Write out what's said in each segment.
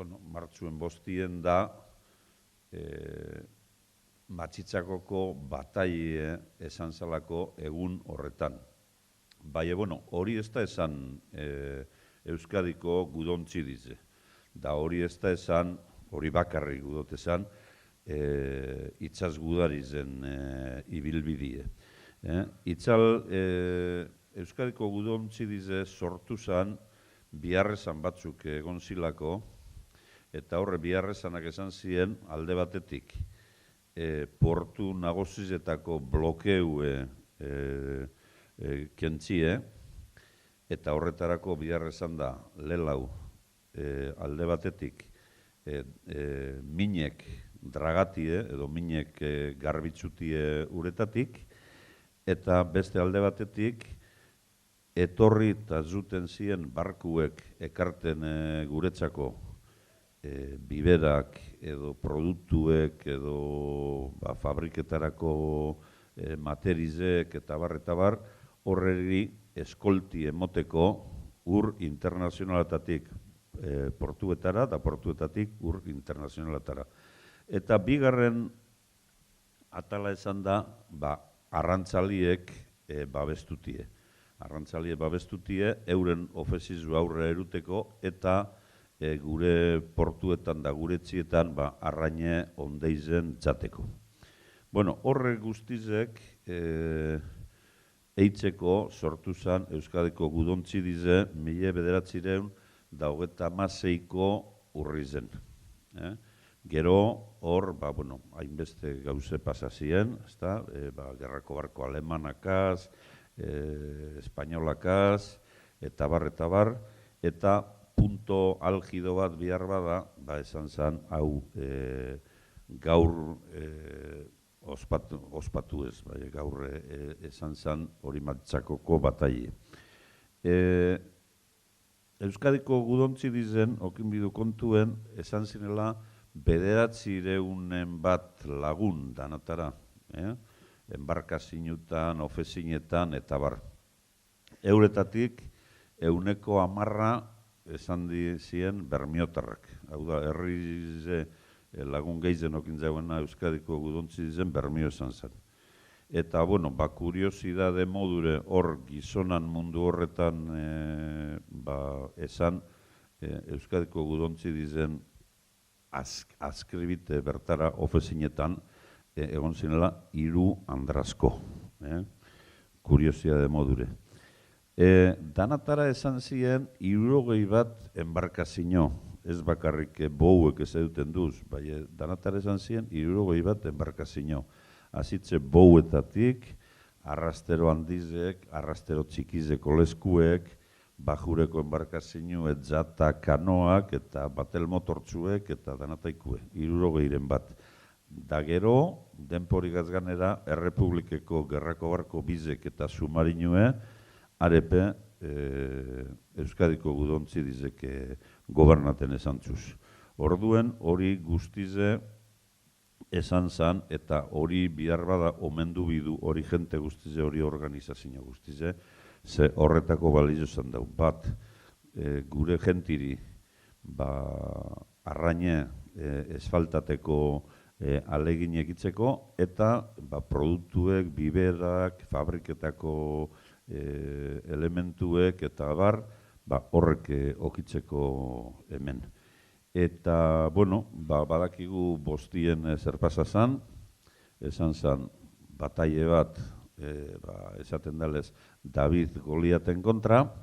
martxuen bostien da Matxitzakoko bataie esan zalako egun horretan. Baina, hori ez da esan Euskadiko gudontzi dize. Da hori ez da esan, hori bakarrik gudot esan, itzaz gudari zen ibilbidie. Itzal Euskadiko gudontzi dize sortu zen biharrezan batzuk egon zilako, eta horre biharrezanak esan ziren alde batetik portu nagozizetako blokeue kentzie, eta horretarako biharrezan da lelau alde batetik minek dragatie edo minek garbitzutie uretatik, eta beste alde batetik etorri eta zuten ziren barkuek ekarten guretzako biberak edo produktuek edo fabriketarako materizek eta bar, horreri eskolti emoteko ur internazionaletatik portuetara eta portuetatik ur internazionaletara. Eta bigarren atala esan da, arrantzaliek babestutie. Arrantzaliek babestutie euren ofezizu aurre eruteko eta gure portuetan da gure etzietan arraine ondeizen txateko. Horre guztizek eitzeko sortu zen Euskadiko gudontzi dize 1996ko urri zen. Gero hor, hainbeste gauze pasazien, gerrako barko alemanakaz, espainolakaz, eta bar, eta punto algido bat bihar bada, esan zen, hau gaur ospatu ez, gaur esan zen hori Matxakoko bataie. Euskadiko gudontzi dizen, okin bidu kontuen, esan zinela 900 bat lagun danatara, enbarkazinutan, ofezinetan, eta bar. Euretatik, 10% esan dizien bermiotarrak. Hau da, herrize lagun gehizen okin zauena Euskadiko gudontzi dizen bermio esan zen. Eta, kuriosidade modure hor gizonan mundu horretan esan Euskadiko gudontzi dizen askribite bertara ofezinetan egon zinela 3 andrazko. Kuriosidade modure. Danatara esan ziren 60 bat enbarkazino, ez bakarrik bouek ez eduten duz, danatara esan ziren 60 bat enbarkazino. Azitze bouetatik, arrastero handizek, arrastero txikizeko leskuek, bajureko enbarkazino, etzata, kanoak, eta batel motortzuek, eta danataikue, 60 bat. Da gero, denporik azganera, Errepublikeko gerrako barko bizek eta sumarinue, arepe Euskadiko gudontzi dizek gobernaten esantzuz. Orduen hori guztize esan zan, eta hori bihar bada omendu bidu hori jente guztize, hori organizazio guztize, ze horretako balio zan dau. Bat, gure jentiri arraine esfaltateko alegin egitzeko, eta produktuek, biberak, fabriketako elementuek, eta horrek okitzeko hemen. Eta, badakigu bostien zerpasa zan, esan zan bataie bat, esaten dalez, David Goliaten kontra,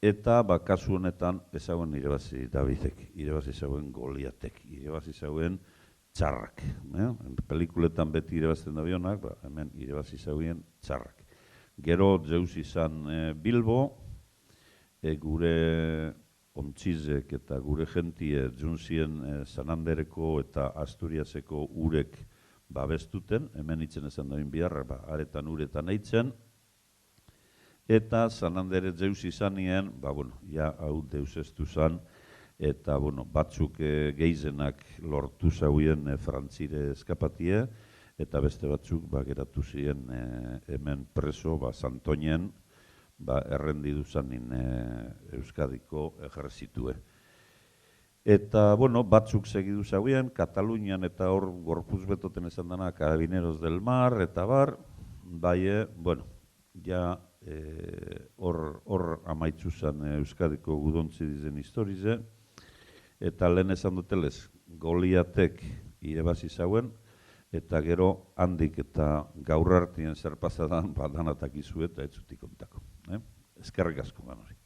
eta kasu honetan ezauen irebazi Davidek, irebazi zauen Goliatek, irebazi zauen txarrak. Pelikuletan beti irebazten da bionak, hemen irebazi zauen txarrak. Gero zeus izan Bilbo, gure ontzizek eta gure jentie juntzien Sanandereko eta Asturiaseko urek babestuten, hemen itzen esan da biharra, aretan uretan eitzen, eta Sanandere zeus izan nien, hau deus estu zan, eta batzuk geizenak lortu zauien frantzire eskapatie, eta beste batzuk geratu ziren hemen preso Santoñen errendidu zanin Euskadiko ejerzitue. Eta, bueno, batzuk segidu zauen, Katalunian eta hor gorpuz betoten esan dana, Carabineros del Mar, eta bar, bai, bueno, ja hor amaitzu zen Euskadiko gudontzi dizen historize, eta lehen esan dutelez, Goliatek irebazi zauen, eta gero handik eta gaur hartien zer pasadan badanatak izu eta ez zutik kontako. Eskerrik asko gan hori.